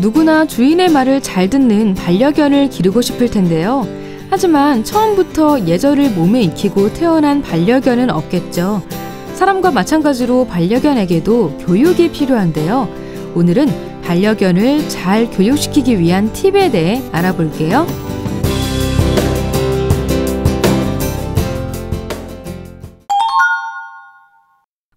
누구나 주인의 말을 잘 듣는 반려견을 기르고 싶을 텐데요. 하지만 처음부터 예절을 몸에 익히고 태어난 반려견은 없겠죠. 사람과 마찬가지로 반려견에게도 교육이 필요한데요. 오늘은 반려견을 잘 교육시키기 위한 팁에 대해 알아볼게요.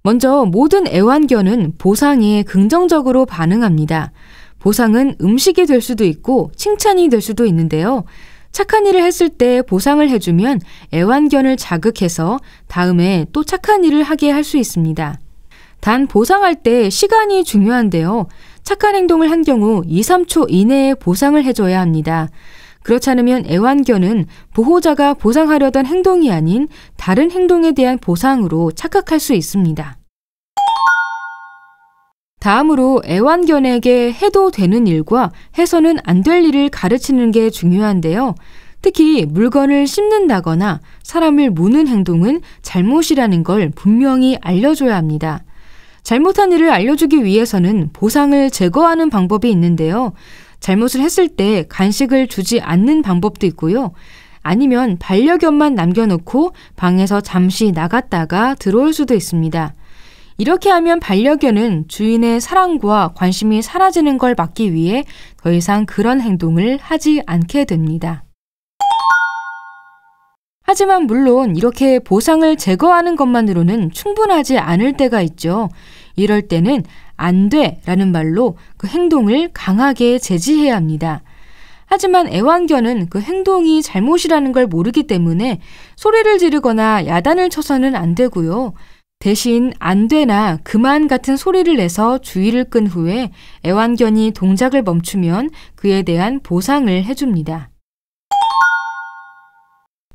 먼저 모든 애완견은 보상에 긍정적으로 반응합니다. 보상은 음식이 될 수도 있고 칭찬이 될 수도 있는데요. 착한 일을 했을 때 보상을 해주면 애완견을 자극해서 다음에 또 착한 일을 하게 할 수 있습니다. 단 보상할 때 시간이 중요한데요. 착한 행동을 한 경우 2, 3초 이내에 보상을 해줘야 합니다. 그렇지 않으면 애완견은 보호자가 보상하려던 행동이 아닌 다른 행동에 대한 보상으로 착각할 수 있습니다. 다음으로 애완견에게 해도 되는 일과 해서는 안 될 일을 가르치는 게 중요한데요. 특히 물건을 씹는다거나 사람을 무는 행동은 잘못이라는 걸 분명히 알려줘야 합니다. 잘못한 일을 알려주기 위해서는 보상을 제거하는 방법이 있는데요. 잘못을 했을 때 간식을 주지 않는 방법도 있고요. 아니면 반려견만 남겨놓고 방에서 잠시 나갔다가 들어올 수도 있습니다. 이렇게 하면 반려견은 주인의 사랑과 관심이 사라지는 걸 막기 위해 더 이상 그런 행동을 하지 않게 됩니다. 하지만 물론 이렇게 보상을 제거하는 것만으로는 충분하지 않을 때가 있죠. 이럴 때는 안 돼 라는 말로 그 행동을 강하게 제지해야 합니다. 하지만 애완견은 그 행동이 잘못이라는 걸 모르기 때문에 소리를 지르거나 야단을 쳐서는 안 되고요. 대신 안 되나 그만 같은 소리를 내서 주의를 끈 후에 애완견이 동작을 멈추면 그에 대한 보상을 해줍니다.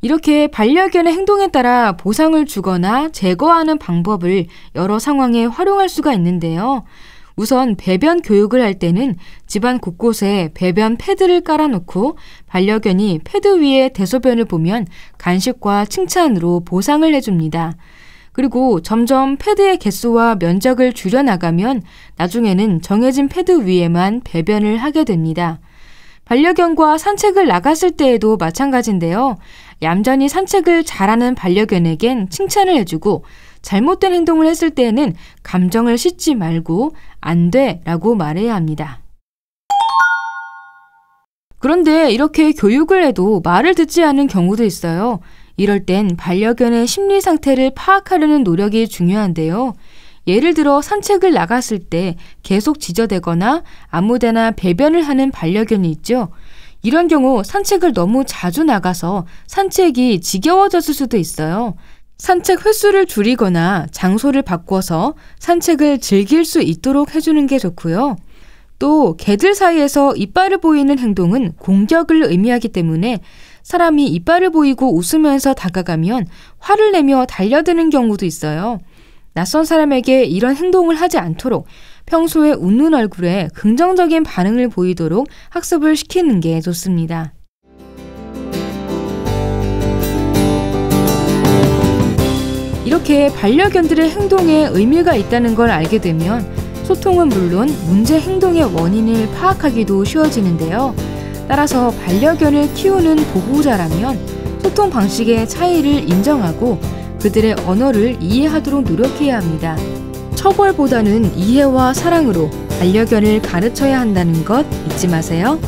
이렇게 반려견의 행동에 따라 보상을 주거나 제거하는 방법을 여러 상황에 활용할 수가 있는데요. 우선 배변 교육을 할 때는 집안 곳곳에 배변 패드를 깔아놓고 반려견이 패드 위에 대소변을 보면 간식과 칭찬으로 보상을 해줍니다. 그리고 점점 패드의 개수와 면적을 줄여나가면 나중에는 정해진 패드 위에만 배변을 하게 됩니다. 반려견과 산책을 나갔을 때에도 마찬가지인데요. 얌전히 산책을 잘하는 반려견에겐 칭찬을 해주고 잘못된 행동을 했을 때에는 감정을 싣지 말고 안 돼 라고 말해야 합니다. 그런데 이렇게 교육을 해도 말을 듣지 않은 경우도 있어요. 이럴 땐 반려견의 심리 상태를 파악하려는 노력이 중요한데요. 예를 들어 산책을 나갔을 때 계속 지저대거나 아무데나 배변을 하는 반려견이 있죠. 이런 경우 산책을 너무 자주 나가서 산책이 지겨워졌을 수도 있어요. 산책 횟수를 줄이거나 장소를 바꿔서 산책을 즐길 수 있도록 해주는 게 좋고요. 또 개들 사이에서 이빨을 보이는 행동은 공격을 의미하기 때문에 사람이 이빨을 보이고 웃으면서 다가가면 화를 내며 달려드는 경우도 있어요. 낯선 사람에게 이런 행동을 하지 않도록 평소에 웃는 얼굴에 긍정적인 반응을 보이도록 학습을 시키는 게 좋습니다. 이렇게 반려견들의 행동에 의미가 있다는 걸 알게 되면 소통은 물론 문제 행동의 원인을 파악하기도 쉬워지는데요. 따라서 반려견을 키우는 보호자라면 소통 방식의 차이를 인정하고 그들의 언어를 이해하도록 노력해야 합니다. 처벌보다는 이해와 사랑으로 반려견을 가르쳐야 한다는 것 잊지 마세요.